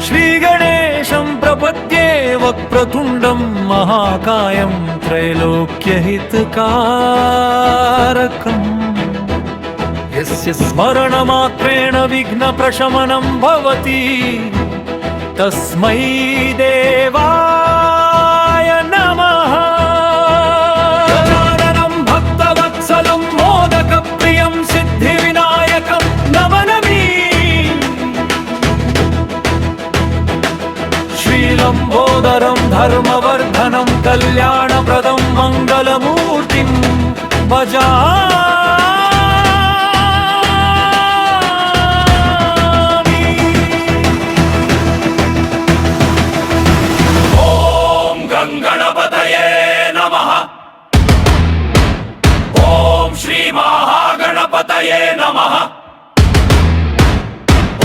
श्रीगणेशं प्रपद्ये वक्रतुण्डं महाकायं त्रैलोक्यहितकारकम् यस्य स्मरणमात्रेण विघ्नप्रशमनं भवति तस्मै देवाय नमः। गजाननं भक्तवत्सलं मोदकप्रियं सिद्धिविनायकं नमनमि। श्रीलम्बोदरं धर्मवर्धनं कल्याणप्रदं मङ्गलमूर्तिं भजामि। ॐ गङ्गणपतये नमः। ॐ श्रीमहागणपतये नमः।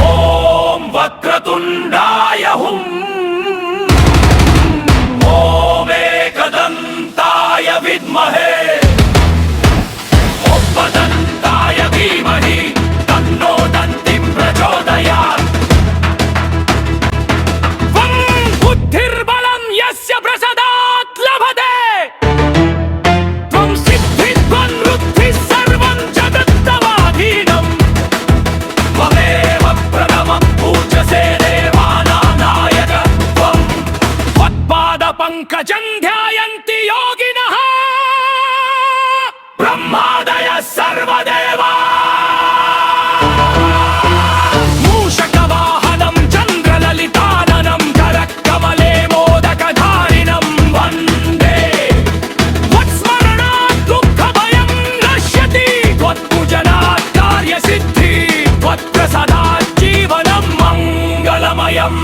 ॐ वक्रतुण्डाय हुम्। ॐ एकदन्ताय विद्महे उपदन्ताय धीमहि तन्नो दन्तिं प्रचोदयात्। बुद्धिर्बलं यस्य प्रसादात् लभते त्वं सिद्धित्वं वृद्धिः सर्वं जगत्तवाधीनं। त्वमेव प्रथमं पूज्यसे देवानां नायक त्वं। त्वत्पादपङ्कजं ध्यायन्ति योगिनः ब्रह्मादयः सर्वदेवा। मूषकवाहनं चन्द्रललिताननं करकमले मोदकधारिणं वन्दे। त्वत्स्मरणात् दुःखभयं नश्यति त्वत्पूजनात् कार्यसिद्धिः त्वत्प्रसादात् जीवनं मङ्गलमयम्।